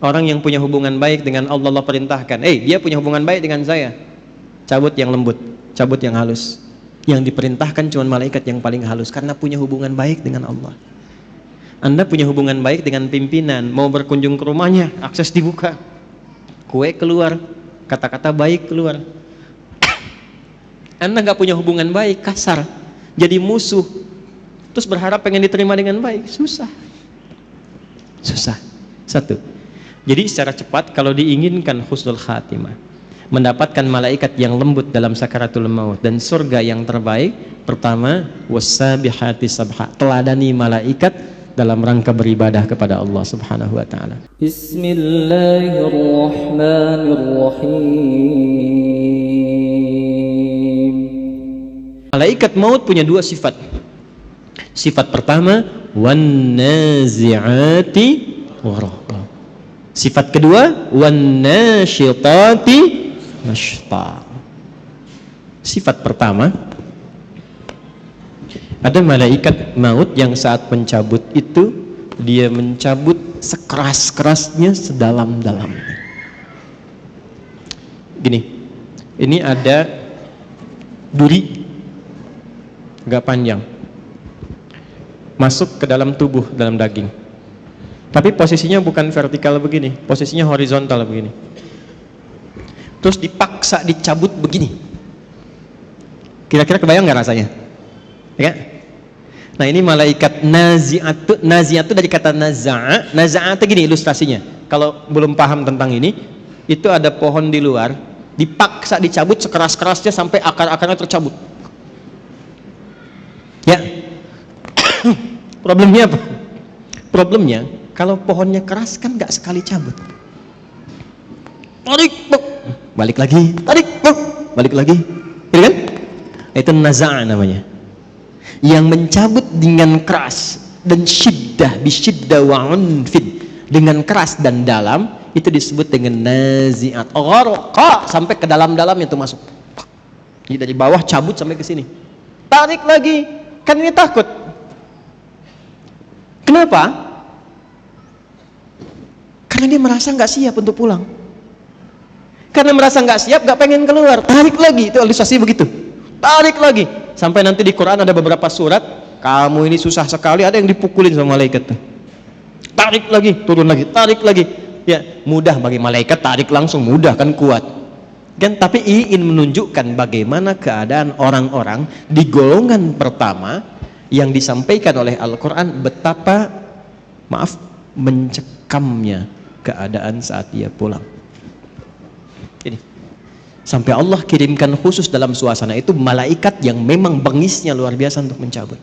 Orang yang punya hubungan baik dengan Allah, Allah perintahkan, dia punya hubungan baik dengan saya, cabut yang lembut, cabut yang halus. Yang diperintahkan cuma malaikat yang paling halus, karena punya hubungan baik dengan Allah. Anda punya hubungan baik dengan pimpinan, mau berkunjung ke rumahnya, akses dibuka, kue keluar, kata-kata baik keluar. Anda gak punya hubungan baik, kasar, jadi musuh, terus berharap pengen diterima dengan baik, susah. Satu. Jadi secara cepat, kalau diinginkan husnul khatimah, mendapatkan malaikat yang lembut dalam sakaratul maut dan surga yang terbaik, pertama, wassabihati sabha, teladani malaikat dalam rangka beribadah kepada Allah Subhanahu wa taala. Bismillahirrahmanirrahim. Malaikat maut punya dua sifat. Sifat pertama, wan nazi'ati gharqa. Sifat kedua, wan nasyitati nashta. Sifat pertama, ada malaikat maut yang saat mencabut itu, dia mencabut sekeras-kerasnya, sedalam-dalamnya. Gini, ini ada duri agak panjang masuk ke dalam tubuh, dalam daging. Tapi posisinya bukan vertikal begini, posisinya horizontal begini. Terus dipaksa dicabut begini. Kira-kira kebayang nggak rasanya? Ya? Nah, ini malaikat nazi'atu. Nazi'atu dari kata naza'a. Naza'atu gini ilustrasinya. Kalau belum paham tentang ini, itu ada pohon di luar, dipaksa dicabut sekeras-kerasnya sampai akar-akarnya tercabut. Ya. Problemnya apa? Problemnya, kalau pohonnya keras kan nggak sekali cabut. Tarik, balik lagi, tarik, balik lagi. Ini kan? Itu naza'a namanya. Yang mencabut dengan keras dan syiddah, bisyiddah wa unfid, dengan keras dan dalam, itu disebut dengan nazi'at. Gharqa, sampai ke dalam-dalamnya itu masuk. Jadi dari bawah cabut sampai ke sini. Tarik lagi, kan ini takut. Kenapa? Karena dia merasa nggak siap untuk pulang. Karena merasa nggak siap, nggak pengen keluar. Tarik lagi, itu ilustrasi begitu. Tarik lagi, sampai nanti di Quran ada beberapa surat, kamu ini susah sekali, ada yang dipukulin sama malaikat. Tarik lagi, turun lagi, tarik lagi. Ya, mudah bagi malaikat, tarik langsung mudah kan, kuat. Kan, tapi ingin menunjukkan bagaimana keadaan orang-orang di golongan pertama yang disampaikan oleh Al-Quran, betapa mencekamnya keadaan saat dia pulang. Ini sampai Allah kirimkan khusus dalam suasana itu malaikat yang memang bengisnya luar biasa untuk mencabut.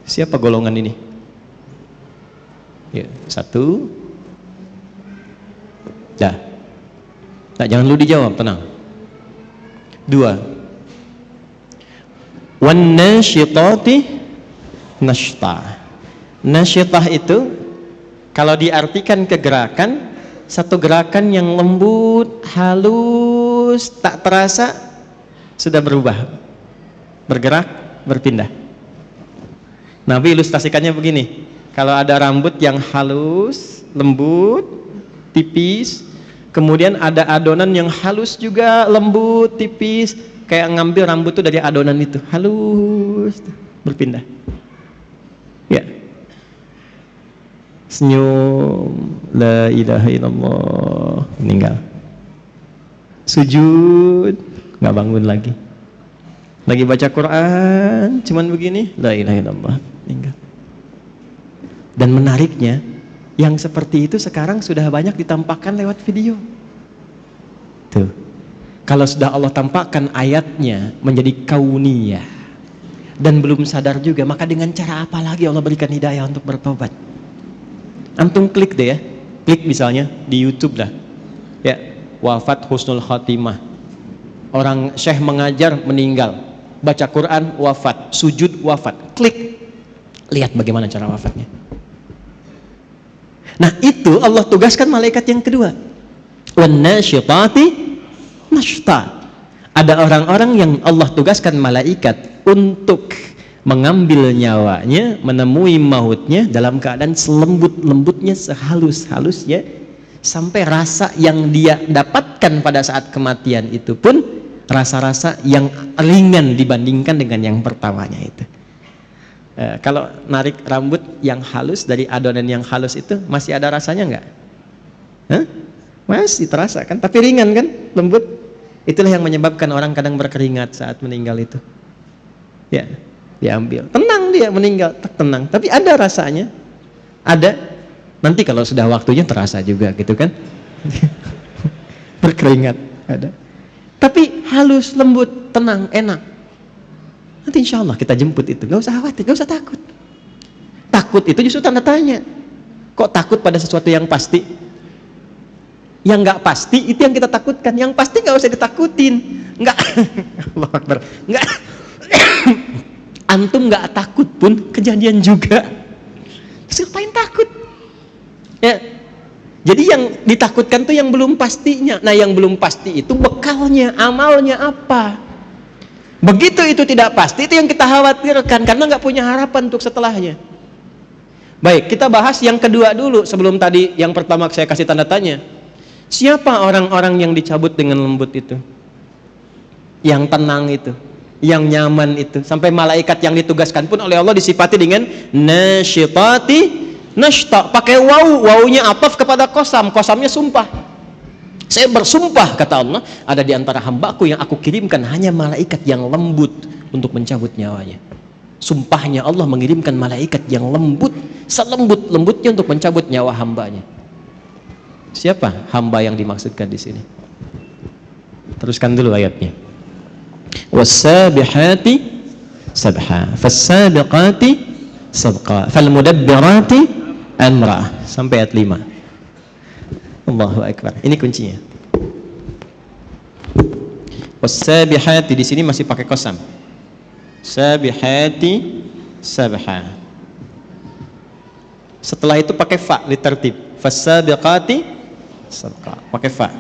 Siapa golongan ini? Ya, satu. Dah. Nah, jangan lu dijawab, tenang. Dua. Wan nasyitati nashta. Nasyitah itu kalau diartikan ke gerakan, satu gerakan yang lembut, halus, tak terasa sudah berubah, bergerak, berpindah. Nabi ilustrasikannya begini, kalau ada rambut yang halus, lembut, tipis, kemudian ada adonan yang halus juga, lembut, tipis, kayak ngambil rambut itu dari adonan itu, halus, berpindah. Ya. Senyum, la ilaha illallah, meninggal. Sujud, nggak bangun lagi. Lagi baca Quran, cuman begini, la ilaha illallah, meninggal. Dan menariknya, yang seperti itu sekarang sudah banyak ditampakkan lewat video. Tuh, kalau sudah Allah tampakkan ayatnya menjadi kauniyah dan belum sadar juga, maka dengan cara apa lagi Allah berikan hidayah untuk bertobat? Antum klik deh ya, klik misalnya di YouTube lah, ya, wafat husnul khatimah, orang syekh mengajar meninggal, baca Quran wafat, sujud wafat, klik, lihat bagaimana cara wafatnya. Nah, itu Allah tugaskan malaikat yang kedua, wan nasyitati nashta. Ada orang-orang yang Allah tugaskan malaikat untuk mengambil nyawanya, menemui mautnya dalam keadaan selembut-lembutnya, sehalus-halusnya, sampai rasa yang dia dapatkan pada saat kematian itu pun rasa-rasa yang ringan dibandingkan dengan yang pertamanya itu. Kalau narik rambut yang halus dari adonan yang halus itu masih ada rasanya nggak? Masih terasa kan, tapi ringan kan, lembut. Itulah yang menyebabkan orang kadang berkeringat saat meninggal itu. Ya, diambil, tenang dia meninggal, tenang. Tapi ada rasanya, ada. Nanti kalau sudah waktunya terasa juga gitu kan, berkeringat ada. Tapi halus, lembut, tenang, enak. Nanti insya Allah kita jemput itu. Gak usah khawatir, gak usah takut. Takut itu justru tanda tanya. Kok takut pada sesuatu yang pasti? Yang nggak pasti itu yang kita takutkan. Yang pasti nggak usah ditakutin. Nggak, Allah Akbar. Nggak, antum nggak takut pun kejadian juga. Terus ngapain takut? Ya, jadi yang ditakutkan tuh yang belum pastinya. Nah, yang belum pasti itu bekalnya, amalnya apa? Begitu itu tidak pasti, itu yang kita khawatirkan karena nggak punya harapan untuk setelahnya. Baik, kita bahas yang kedua dulu sebelum tadi yang pertama saya kasih tanda tanya. Siapa orang-orang yang dicabut dengan lembut itu? Yang tenang itu, yang nyaman itu, sampai malaikat yang ditugaskan pun oleh Allah disifati dengan nasyitati nashta, pakai wawunya ataf kepada kosam, kosamnya sumpah. Saya bersumpah, kata Allah, ada di antara hambaku yang aku kirimkan hanya malaikat yang lembut untuk mencabut nyawanya. Sumpahnya Allah mengirimkan malaikat yang lembut, selembut-lembutnya untuk mencabut nyawa hambanya. Siapa hamba yang dimaksudkan di sini? Teruskan dulu ayatnya. Was-sabihati sabha, fas-sabiqati sabqa, fal-mudabbirati amra, sampai ayat 5. Allahu Akbar. Ini kuncinya. Was-sabihati di sini masih pakai qasam. Sabihati sabha. Setelah itu pakai fa litertib. Fas-sabiqati sabqa. Pakai fa.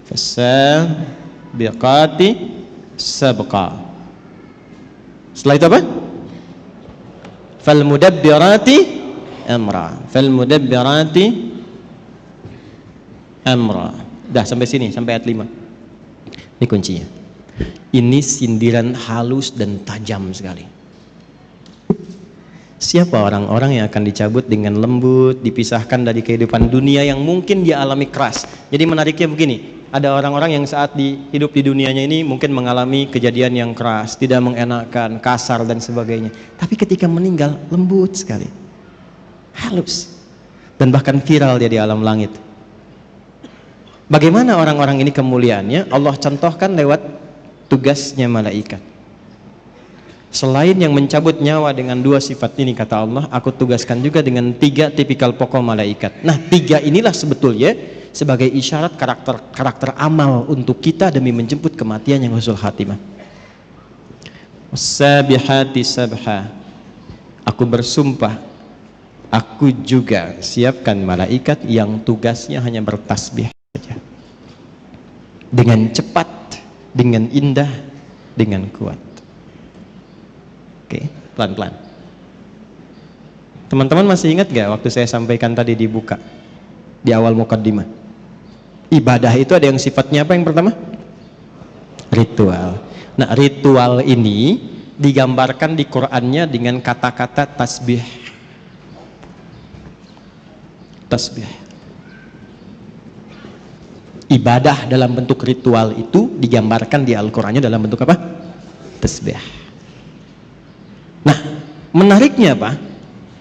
Fas-sabiqati sabqa. Setelah itu apa? Fal-mudabbirati amra. Fal-mudabbirati amra. Dah sampai sini, sampai ayat 5. Ini kuncinya. Ini sindiran halus dan tajam sekali. Siapa orang-orang yang akan dicabut dengan lembut, dipisahkan dari kehidupan dunia yang mungkin dia alami keras. Jadi menariknya begini, ada orang-orang yang saat hidup di dunianya ini mungkin mengalami kejadian yang keras, tidak mengenakan, kasar dan sebagainya. Tapi ketika meninggal lembut sekali, halus, dan bahkan viral dia di alam langit. Bagaimana orang-orang ini kemuliaannya? Allah contohkan lewat tugasnya malaikat. Selain yang mencabut nyawa dengan 2 sifat ini, kata Allah, aku tugaskan juga dengan 3 tipikal pokok malaikat. Nah, 3 inilah sebetulnya sebagai isyarat karakter amal untuk kita demi menjemput kematian yang husnul khatimah. Sabihati sabha, aku bersumpah, aku juga siapkan malaikat yang tugasnya hanya bertasbih saja, dengan cepat, dengan indah, dengan kuat. Oke, pelan-pelan. Teman-teman masih ingat gak waktu saya sampaikan tadi dibuka di awal mukaddimah? Ibadah itu ada yang sifatnya apa yang pertama? Ritual. Nah, ritual ini digambarkan di Qur'annya dengan kata-kata tasbih. Tasbih. Ibadah dalam bentuk ritual itu digambarkan di Al-Qur'annya dalam bentuk apa? Tasbih. Nah, menariknya apa?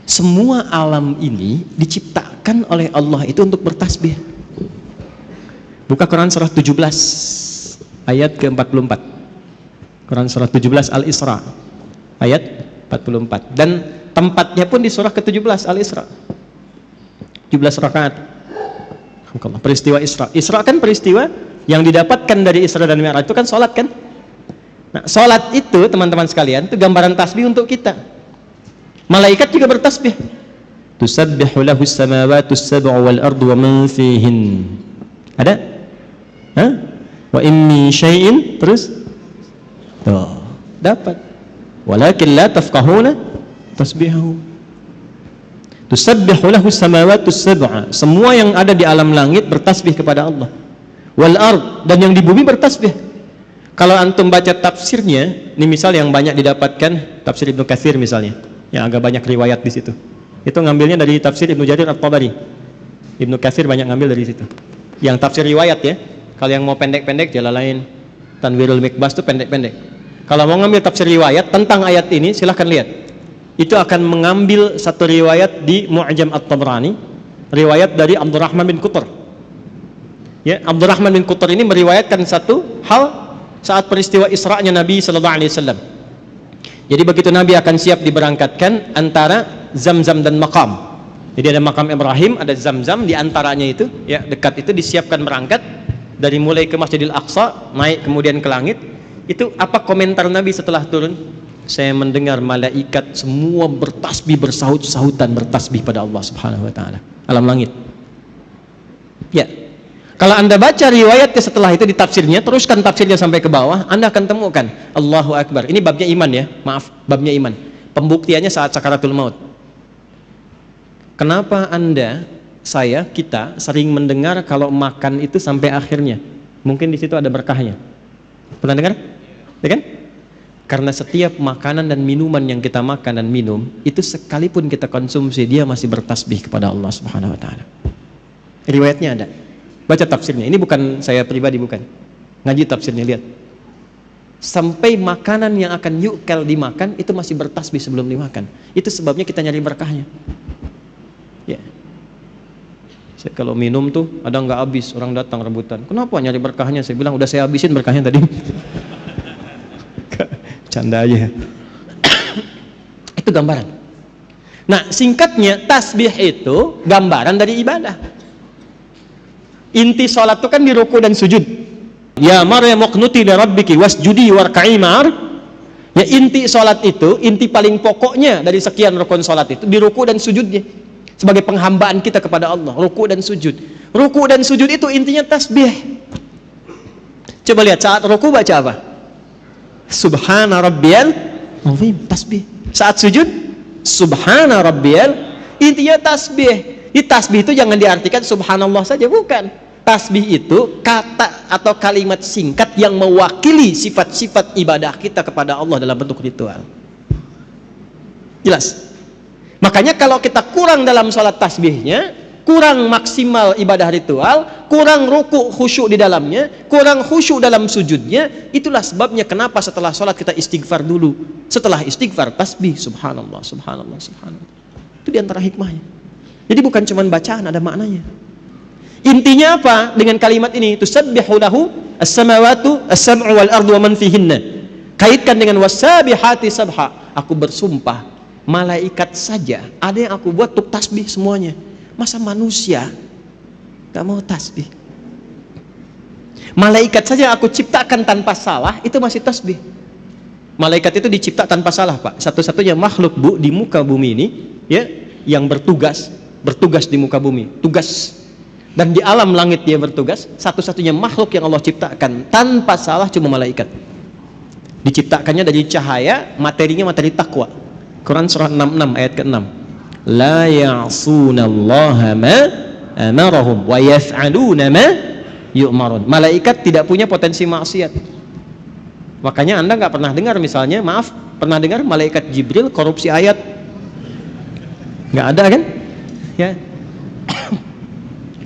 Semua alam ini diciptakan oleh Allah itu untuk bertasbih. Buka Quran surah 17 ayat ke-44. Quran surah 17 Al-Isra ayat 44. Dan tempatnya pun di surah ke-17 Al-Isra. 17 rakaat. Peristiwa Isra. Isra kan peristiwa yang didapatkan dari Isra dan Mi'raj itu kan salat kan? Nah, salat itu teman-teman sekalian itu gambaran tasbih untuk kita. Malaikat juga bertasbih. Tusabbihu lahu as-samawati as-sab'u wal ardu wa man fihin. Ada? Hah? Wa in min syai'in, terus tuh, dapat. walakin la tafqahuna tasbihahum. Tusabbihu lahu samawati sab'a, semua yang ada di alam langit bertasbih kepada Allah. Wal ard, dan yang di bumi bertasbih. Kalau antum baca tafsirnya, ini misal yang banyak didapatkan tafsir Ibnu Katsir misalnya, yang agak banyak riwayat di situ. Itu ngambilnya dari tafsir Ibnu Jarir At-Tabari. Ibnu Katsir banyak ngambil dari situ. Yang tafsir riwayat ya. Kalau yang mau pendek-pendek Jalalain, Tanwirul Mikbas itu pendek-pendek. Kalau mau ngambil tafsir riwayat tentang ayat ini, silahkan lihat. Itu akan mengambil satu riwayat di Mu'jam At-Tabrani, riwayat dari Abdurrahman bin Qutr. Ya, Abdurrahman bin Qutr ini meriwayatkan satu hal saat peristiwa Isra'nya Nabi sallallahu alaihi wasallam. Jadi begitu Nabi akan siap diberangkatkan antara Zamzam dan Maqam. Jadi ada Maqam Ibrahim, ada Zamzam, di antaranya itu ya dekat itu disiapkan berangkat dari mulai ke Masjidil Aqsa, naik kemudian ke langit. Itu apa komentar Nabi setelah turun? Saya mendengar malaikat semua bertasbih, bersahut-sahutan bertasbih pada Allah Subhanahu wa taala alam langit. Ya. Kalau Anda baca riwayatnya setelah itu di tafsirnya, teruskan tafsirnya sampai ke bawah, Anda akan temukan Allahu Akbar. Ini babnya iman ya, maaf, babnya iman. Pembuktiannya saat sakaratul maut. Kenapa Anda, saya, kita sering mendengar kalau makan itu sampai akhirnya? Mungkin di situ ada berkahnya. Pernah dengar? Ya kan? Karena setiap makanan dan minuman yang kita makan dan minum, itu sekalipun kita konsumsi, dia masih bertasbih kepada Allah Subhanahu wa taala. Riwayatnya ada. Baca tafsirnya. Ini bukan saya pribadi, bukan. Ngaji tafsirnya, lihat. Sampai makanan yang akan yukal dimakan itu masih bertasbih sebelum dimakan. Itu sebabnya kita nyari berkahnya. Ya. Saya kalau minum tuh ada nggak habis, orang datang rebutan. Kenapa nyari berkahnya? Saya bilang udah saya habisin berkahnya tadi. Canda aja. Itu gambaran. Nah, singkatnya tasbih itu gambaran dari ibadah. Inti sholat itu kan di ruku dan sujud. Ya Maryam uqnuti li rabbiki wasjudi warka'i ma'ar. Ya, inti sholat itu, inti paling pokoknya dari sekian rukun sholat itu di ruku dan sujudnya. Sebagai penghambaan kita kepada Allah, ruku dan sujud. Ruku dan sujud itu intinya tasbih. Coba lihat saat ruku baca apa? Subhana rabbiyal azim, tasbih. Saat sujud, subhana rabbiyal, intinya tasbih. Di tasbih itu jangan diartikan subhanallah saja, bukan. Tasbih itu kata atau kalimat singkat yang mewakili sifat-sifat ibadah kita kepada Allah dalam bentuk ritual. Jelas? Makanya kalau kita kurang dalam sholat tasbihnya, kurang maksimal ibadah ritual, kurang ruku khusyuk di dalamnya, kurang khusyuk dalam sujudnya, itulah sebabnya kenapa setelah sholat kita istighfar dulu. Setelah istighfar tasbih, subhanallah, subhanallah, subhanallah. Itu diantara hikmahnya. Jadi bukan cuma bacaan, ada maknanya. Intinya apa dengan kalimat ini? Tusabbihu lahu as-samawatu as-sab'u wal ardu wa man fihinna. Kaitkan dengan wasabihati sabha. Aku bersumpah, malaikat saja ada yang aku buat untuk tasbih semuanya. Masa manusia gak mau tasbih? Malaikat saja aku ciptakan tanpa salah, itu masih tasbih. Malaikat itu dicipta tanpa salah, Pak. Satu-satunya makhluk di muka bumi ini ya, yang bertugas di muka bumi, tugas. Dan di alam langit dia bertugas, satu-satunya makhluk yang Allah ciptakan tanpa salah cuma malaikat. Diciptakannya dari cahaya, materinya materi takwa. Quran surah 66 ayat ke-6. La ya'sunallaha ma amarahum wa yaf'aluna ma yu'marun. Malaikat tidak punya potensi maksiat. Makanya Anda nggak pernah dengar misalnya, maaf, pernah dengar malaikat Jibril korupsi ayat? Nggak ada kan? Ya.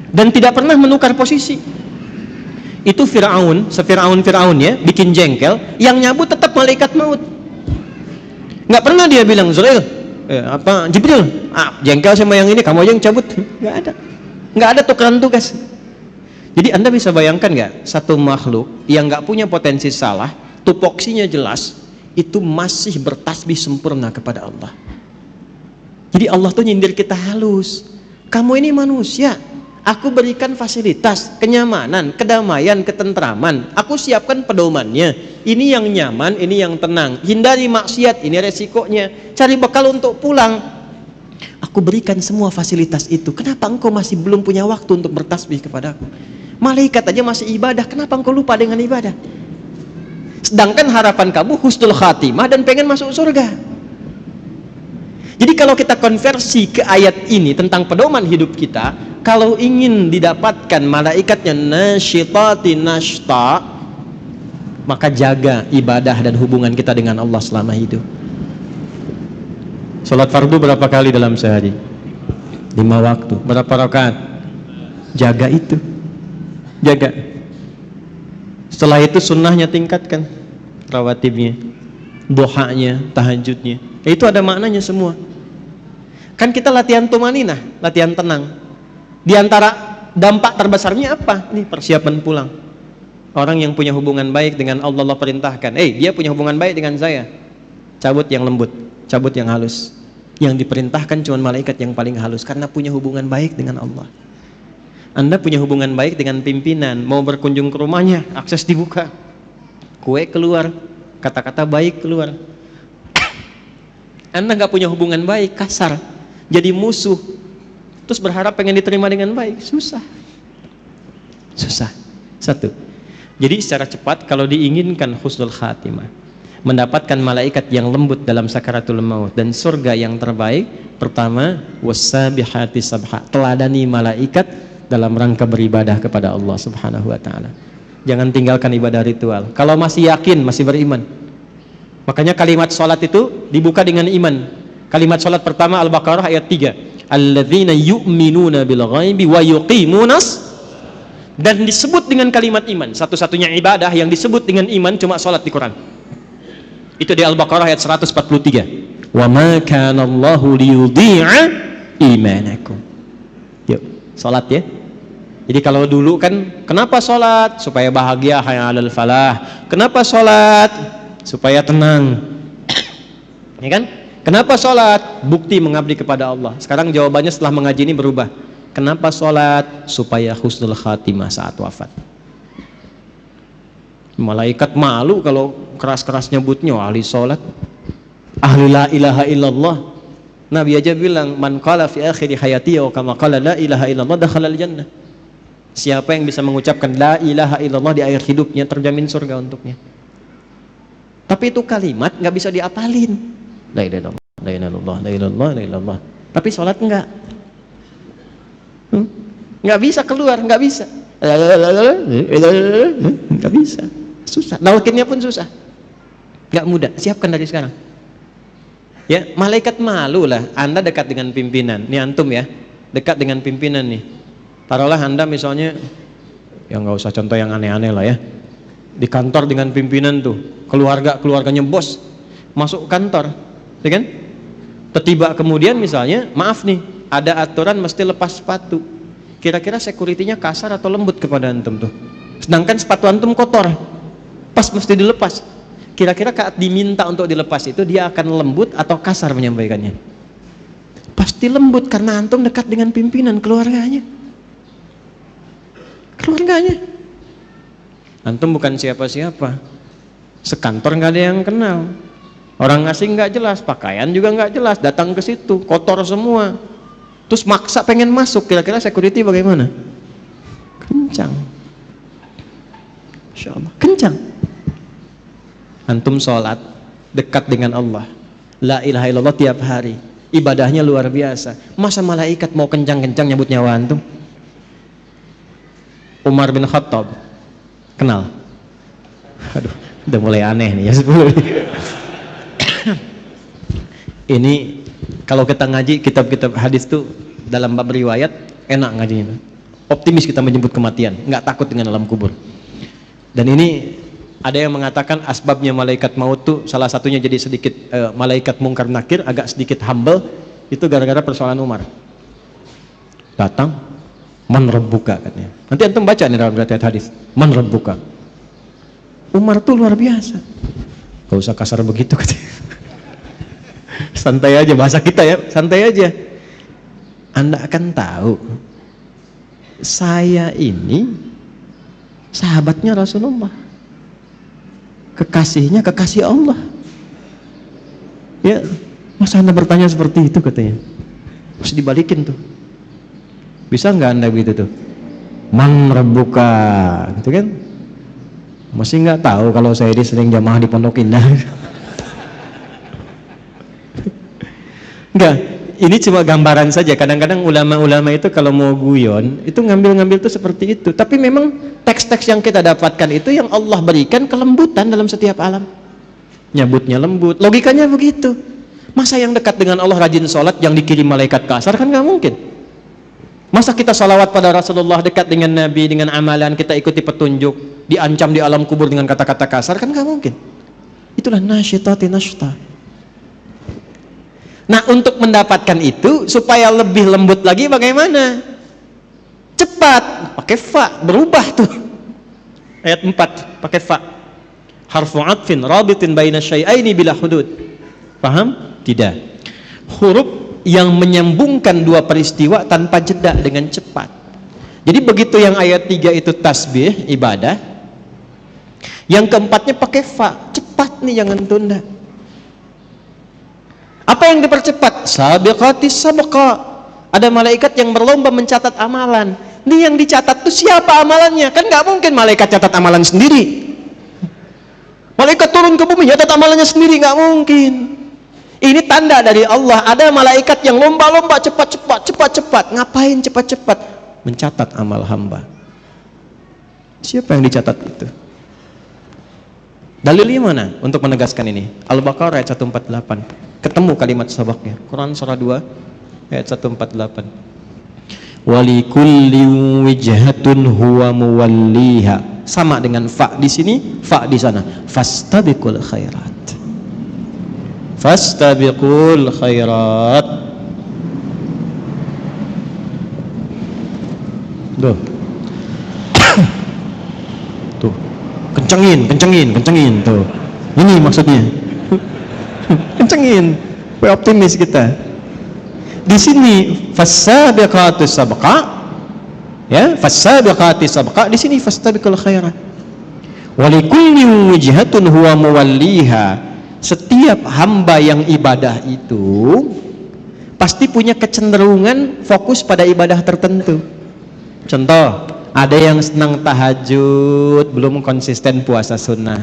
Dan tidak pernah menukar posisi. Itu Fir'aun, Fir'aun ya, bikin jengkel, yang nyabut tetap malaikat maut. Nggak pernah dia bilang, Zurail, Jibril, jengkel sama yang ini, kamu aja yang cabut. Nggak ada tukeran tugas. Jadi Anda bisa bayangkan nggak, satu makhluk yang nggak punya potensi salah, tupoksinya jelas, itu masih bertasbih sempurna kepada Allah. Jadi Allah tuh nyindir kita halus. Kamu ini manusia, aku berikan fasilitas, kenyamanan, kedamaian, ketentraman. Aku siapkan pedomannya. Ini yang nyaman, ini yang tenang. Hindari maksiat, ini resikonya. Cari bekal untuk pulang. Aku berikan semua fasilitas itu. Kenapa engkau masih belum punya waktu untuk bertasbih kepadaku? Malaikat aja masih ibadah, kenapa engkau lupa dengan ibadah? Sedangkan harapan kamu husnul khatimah dan pengen masuk surga. Jadi kalau kita konversi ke ayat ini tentang pedoman hidup kita, kalau ingin didapatkan malaikatnya nasyitati nashta, maka jaga ibadah dan hubungan kita dengan Allah selama hidup. Salat fardu berapa kali dalam sehari? 5 waktu. Berapa rakaat? Jaga itu. Jaga. Setelah itu sunnahnya tingkatkan, rawatibnya, duhanya, tahajudnya. Itu ada maknanya semua. Kan kita latihan tumaninah, latihan tenang. Di antara dampak terbesarnya apa? Ini persiapan pulang. Orang yang punya hubungan baik dengan Allah, Allah perintahkan, dia punya hubungan baik dengan saya. Cabut yang lembut, cabut yang halus. Yang diperintahkan cuma malaikat yang paling halus, karena punya hubungan baik dengan Allah. Anda punya hubungan baik dengan pimpinan, mau berkunjung ke rumahnya, akses dibuka, kue keluar, kata-kata baik keluar. Anda gak punya hubungan baik, kasar, jadi musuh, terus berharap pengen diterima dengan baik, susah. Satu. Jadi secara cepat, kalau diinginkan husnul khatimah, mendapatkan malaikat yang lembut dalam sakaratul maut dan surga yang terbaik, pertama, wassabihati sabha, teladani malaikat dalam rangka beribadah kepada Allah Subhanahu wa ta'ala. Jangan tinggalkan ibadah ritual. Kalau masih yakin, masih beriman. Makanya kalimat sholat itu dibuka dengan iman. Kalimat sholat pertama Al-Baqarah ayat 3. Alladzina yu'minuna bil ghaibi wa yuqimunas, dan disebut dengan kalimat iman. Satu-satunya ibadah yang disebut dengan iman cuma sholat di Quran. Itu di Al-Baqarah ayat 143. Wa ma kana Allahu liyudhi'a imanakum. Yuk, sholat ya. Jadi kalau dulu kan, kenapa sholat? Supaya bahagia, hayya 'alal falah. Kenapa sholat? Supaya tenang. Ya kan? Kenapa sholat? Bukti mengabdi kepada Allah. Sekarang jawabannya setelah mengaji ini berubah. Kenapa sholat? Supaya husnul khatimah saat wafat. Malaikat malu kalau keras-keras nyebutnya ahli sholat, ahli la ilaha illallah. Nabi aja bilang, man qala fi akhiri hayati wa kama qala la ilaha illallah dakhalal jannah. Siapa yang bisa mengucapkan la ilaha illallah di akhir hidupnya, terjamin surga untuknya. Tapi itu kalimat nggak bisa diapalin. La ilaha illallah, la ilaha illallah, la ilaha illallah, la ilaha illallah. Tapi sholat enggak. Nggak bisa keluar, nggak bisa. Nggak bisa. Susah. Nalkinnya pun susah. Nggak mudah. Siapkan dari sekarang. Ya, malaikat malu lah. Anda dekat dengan pimpinan. Ini antum ya, dekat dengan pimpinan nih. Taruhlah Anda misalnya, ya nggak usah contoh yang aneh-aneh lah ya. Di kantor dengan pimpinan tuh, keluarganya bos masuk kantor, ya kan? Tiba kemudian misalnya, maaf nih, ada aturan mesti lepas sepatu. Kira-kira security-nya kasar atau lembut kepada antum tuh? Sedangkan sepatu antum kotor, pas mesti dilepas. Kira-kira saat diminta untuk dilepas itu dia akan lembut atau kasar menyampaikannya? Pasti lembut, karena antum dekat dengan pimpinan keluarganya. Antum bukan siapa-siapa, sekantor nggak ada yang kenal, orang asing nggak jelas, pakaian juga nggak jelas, datang ke situ kotor semua, terus maksa pengen masuk. Kira-kira security bagaimana? Kencang, Insya Allah kencang. Antum sholat dekat dengan Allah, la ilaha illallah tiap hari, ibadahnya luar biasa. Masa malaikat mau kencang-kencang nyebut nyawa antum? Umar bin Khattab, kenal? Aduh, udah mulai aneh nih ya 10. Ini kalau kita ngaji kitab-kitab hadis tuh dalam bab riwayat enak ngajinya. Optimis kita menjemput kematian, nggak takut dengan alam kubur. Dan ini ada yang mengatakan asbabnya malaikat maut tuh salah satunya jadi sedikit malaikat mungkar nakir agak sedikit humble, itu gara-gara persoalan Umar. Datang, man rabbuka katanya. Nanti antum baca nih dalam riwayat hadis, man rabbuka. Umar tuh luar biasa. Gak usah kasar begitu katanya. Santai aja, bahasa kita ya, santai aja. Anda akan tahu, saya ini sahabatnya Rasulullah, kekasihnya kekasih Allah. Ya, masa Anda bertanya seperti itu katanya? Harus dibalikin tuh. Bisa nggak Anda begitu tuh? Man rabbuka, gitu kan? Masih nggak tahu kalau saya ini sering jamaah di Pondok Indah. Enggak, ini cuma gambaran saja. Kadang-kadang ulama-ulama itu kalau mau guyon, itu ngambil-ngambil tuh seperti itu. Tapi memang teks-teks yang kita dapatkan itu yang Allah berikan kelembutan dalam setiap alam. Nyebutnya lembut, logikanya begitu. Masa yang dekat dengan Allah rajin sholat yang dikirim malaikat kasar, kan nggak mungkin. Masa kita sholawat pada Rasulullah, dekat dengan Nabi, dengan amalan kita ikuti petunjuk, diancam di alam kubur dengan kata-kata kasar, kan nggak mungkin. Itulah nasyitati nashta. Nah, untuk mendapatkan itu supaya lebih lembut lagi bagaimana? Cepat, pakai fa, berubah tuh. Ayat 4 pakai fa. Harfu atfin rabitin baina syai'aini bila hudud. Paham? Tidak. Huruf yang menyambungkan dua peristiwa tanpa jeda dengan cepat. Jadi begitu yang ayat 3 itu tasbih, ibadah. Yang keempatnya pakai fa, cepat nih, jangan tunda. Apa yang dipercepat? Sabiqatis sabqa. Ada malaikat yang berlomba mencatat amalan. Ini yang dicatat tuh siapa amalannya? Kan nggak mungkin malaikat catat amalan sendiri. Malaikat turun ke bumi catat amalannya sendiri, nggak mungkin. Ini tanda dari Allah. Ada malaikat yang lomba-lomba cepat-cepat. Ngapain cepat-cepat? Mencatat amal hamba. Siapa yang dicatat itu? Dalilnya mana untuk menegaskan ini? Al-Baqarah ayat 148. Ketemu kalimat sabaknya. Quran surah 2 ayat 148. Walikulli wijhatun huwa muwalliha. Sama dengan fa di sini, fa di sana. Fastabiqul khairat. Fastabiqul khairat. Tuh. Tuh. Kencengin tuh. Ini maksudnya. Kencengin, optimis kita. Di sini fasabiqatus sabqa, ya, fasabiqatis sabqa. Di sini fastabiqul khairat. Walikulli wijhatun huwa muwalliha. Setiap hamba yang ibadah itu pasti punya kecenderungan fokus pada ibadah tertentu. Contoh, ada yang senang tahajud, belum konsisten puasa sunnah.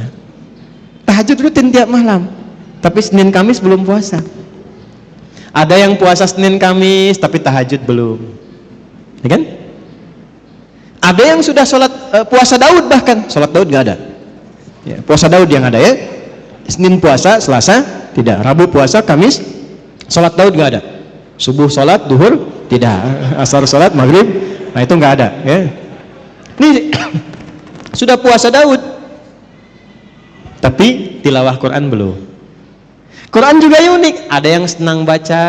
Tahajud rutin tiap malam, tapi Senin Kamis belum puasa. Ada yang puasa Senin Kamis tapi tahajud belum, ya kan? Ada yang sudah sholat puasa Daud, bahkan sholat Daud nggak ada. Ya, puasa Daud yang ada ya. Senin puasa, Selasa tidak, Rabu puasa, Kamis sholat Daud nggak ada. Subuh sholat, duhur tidak, asar sholat, maghrib, nah itu nggak ada. Ya. Ini sudah puasa Daud, tapi tilawah Quran belum. Quran juga unik, ada yang senang baca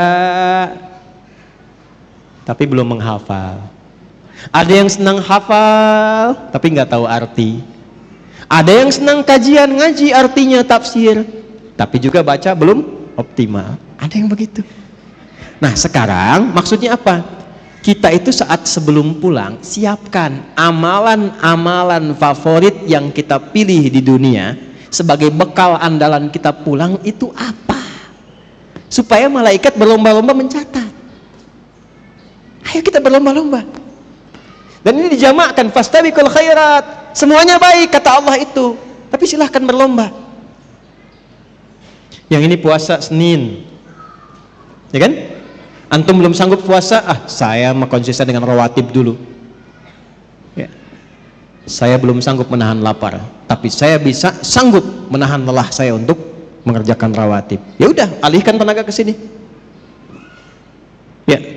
tapi belum menghafal. Ada yang senang hafal tapi nggak tahu arti. Ada yang senang kajian, ngaji artinya, tafsir, tapi juga baca belum optimal. Ada yang begitu. Nah, sekarang maksudnya apa? Kita itu saat sebelum pulang siapkan amalan-amalan favorit yang kita pilih di dunia sebagai bekal andalan kita pulang itu apa? Supaya malaikat berlomba-lomba mencatat. Ayo kita berlomba-lomba. Dan ini dijamakkan, fastabiqul khairat. Semuanya baik kata Allah itu, tapi silahkan berlomba. Yang ini puasa Senin, ya kan? Antum belum sanggup puasa, saya mau konsisten dengan rawatib dulu. Ya. Saya belum sanggup menahan lapar, tapi saya bisa sanggup menahan lelah saya untuk mengerjakan rawatib. Ya udah, alihkan tenaga ke sini. Ya.